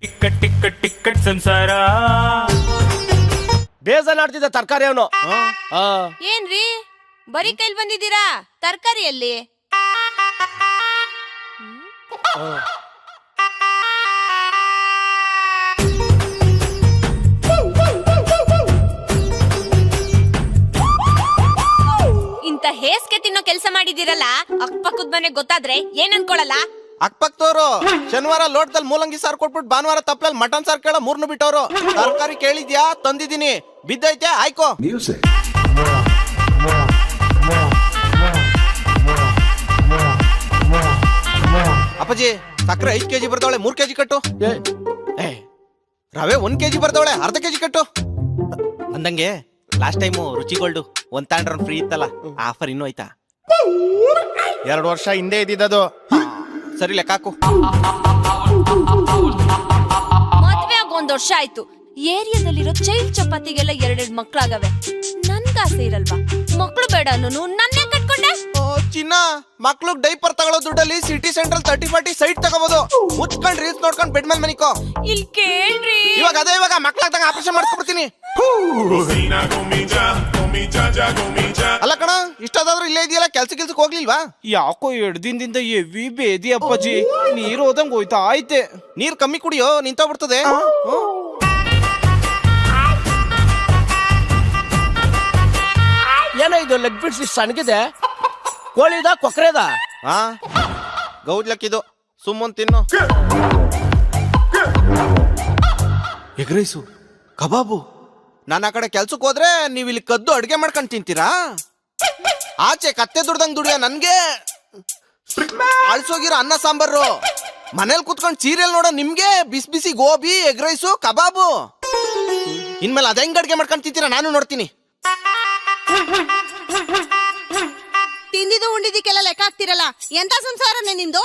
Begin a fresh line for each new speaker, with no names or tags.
ಟಿಕ್ಕಟ್ ಟಿಕ್ಕಟ್ ಟಿಕ್ಕಟ್ ಸಂಸಾರ
ಬೇಜಾರಾಡ್ತಿದ್ದ ತರಕಾರಿ ಅವನು.
ಏನ್ರಿ ಬರೀ ಕೈಲಿ ಬಂದಿದ್ದೀರಾ? ತರಕಾರಿಯಲ್ಲಿ ಇಂತ ಹೇಸ್ಗೆ ತಿನ್ನೋ ಕೆಲಸ ಮಾಡಿದಿರಲ್ಲ, ಅಕ್ಕಪಕ್ಕದ ಮನೆ ಗೊತ್ತಾದ್ರೆ ಏನ್ ಅನ್ಕೊಳಲ್ಲ?
ಅಕ್ಪಕ್ತವ್ರು ಶನಿವಾರ ಲೋಟದಲ್ಲಿ ಮೂಲಂಗಿ ಸಾರು ಕೊಟ್ಬಿಟ್ಟು ಭಾನುವಾರ ತಪ್ಪಲಲ್ಲಿ ಮಟನ್ ಸಾರು ಕೇಳ 3 ಬಿಟ್ಟವ್ರು. ತರಕಾರಿ ಕೇಳಿದ್ಯಾ? ತಂದಿದ್ದೀನಿ. ಬಿದ್ದೈತೆ ಆಯ್ಕೋ. ಅಪ್ಪಾಜಿ ಸಕ್ಕರೆ 5 kg ಬರ್ದವಳೆ, 3 kg ಕಟ್ಟು. ರವೆ 1 kg ಬರ್ದವಳೆ, ಅರ್ಧ kg ಕಟ್ಟು. ಅಂದಂಗೆ ಲಾಸ್ಟ್ ಟೈಮು ರುಚಿಗೋಲ್ಡು 1 ತಗೊಂಡ್ರೆ ಫ್ರೀ ಇತ್ತಲ್ಲ, ಆಫರ್ ಇನ್ನೂ ಆಯ್ತಾ?
2 ವರ್ಷ ಹಿಂದೆ ಇದ್ದಿದ್ದದು.
ಸರಿ ಲೆಕ್ಕಾಕು.
ಮದ್ವೆ ಆಗ 1 ವರ್ಷ ಆಯ್ತು. ಏರಿಯಾದಲ್ಲಿರೋ ಚೈಲ್ಡ್ ಚಪಾತಿಗೆಲ್ಲ 2 ಮಕ್ಳಾಗವೆ. ನನ್ಗಾಸೆ ಇರಲ್ವಾ? ಮಕ್ಳು ಬೇಡ ಅನ್ನೋನು ನನ್ನೇ ಕಟ್ಕೊಂಡೆ.
ಚಿನ್ನ ಮಕ್ಳು ಡೈಪರ್ ತಗೊಳ್ಳೋ ದುಡ್ಡಲ್ಲಿ ಸಿಟಿ ಸೆಂಟ್ರಲ್ 30-40 ಸೈಟ್ ತಗೋಬಹುದು. ಮುಚ್ಕೊಂಡ್ ರೀಲ್ಸ್ ನೋಡ್ಕೊಂಡ್ ಬೆಡ್ ಮೇಲೆ ಮನಿಕೋ.
ಇಲ್ಲಿ ಕೇಳ್ರಿ,
ಇವಾಗ ಮಕ್ಳಾಗ್ದಂಗ ಆಪರೇಷನ್ ಮಾಡ್ಸ್ಕೊಬಿಡ್ತೀನಿ. ಅಲ್ಲ ಕಣ, ಇಷ್ಟಾದ್ರೂ ಇಲ್ಲೇ ಇದೆಯಲ್ಲ, ಕೆಲ್ಸಕ್ಕೆ ಹೋಗ್ಲಿಲ್ವಾ?
ಯಾಕೋ 2 ದಿನದಿಂದ ಎವಿ ಬೇದಿ ಅಪ್ಪಾಜಿ. ನೀರು ಹೋದಂಗ್ ಹೋಯ್ತಾ ಐತೆ.
ನೀರ್ ಕಮ್ಮಿ ಕುಡಿಯೋ, ನಿಂತೋಗ್ಬಿಡ್ತದೆ.
ಏನೋ ಇದು ಲೆಗ್ ಪೀಸ್ ಸಣ್ಣಗಿದೆ. ಕೋಳಿದ ಕೊಕ್ರೆದ?
ಗೌಜ್ಲಕ್ಕಿದು, ಸುಮ್ಮನ್ ತಿನ್ನು. ಎಗ್ ರೈಸು, ಕಬಾಬು. ನಾನು ಆ ಕಡೆ ಕೆಲ್ಸಕ್ಕೆ ಹೋದ್ರೆ ನೀವ್ ಇಲ್ಲಿ ಕದ್ದು ಅಡ್ಗೆ ಮಾಡ್ಕೊಂಡ್ ತಿಂತೀರಾ? ಆಚೆ ಕತ್ತೆ ದುಡ್ದಂಗ್ ದುಡಿಯೋ ನನ್ಗೆ ಅಳ್ಸೋಗಿರೋ ಅನ್ನ ಸಾಂಬಾರು, ಮನೇಲಿ ಕುತ್ಕೊಂಡ್ ಸೀರಿಯಲ್ ನೋಡೋ ನಿಮ್ಗೆ ಬಿಸಿ ಬಿಸಿ ಗೋಬಿ, ಎಗ್ ರೈಸು, ಕಬಾಬು. ಇನ್ಮೇಲೆ ಅದ ಹೆಂಗ್ ಅಡ್ಗೆ ಮಾಡ್ಕೊಂಡ್ ತಿಂತೀರಾ ನಾನು ನೋಡ್ತೀನಿ.
ತಿಂದಿದ್ದು ಉಂಡಿದ್ದಕ್ಕೆಲ್ಲ ಲೆಕ್ಕ ಹಾಕ್ತಿರಲ್ಲ, ಎಂತ ಸಂಸಾರನೇ ನಿಂದು?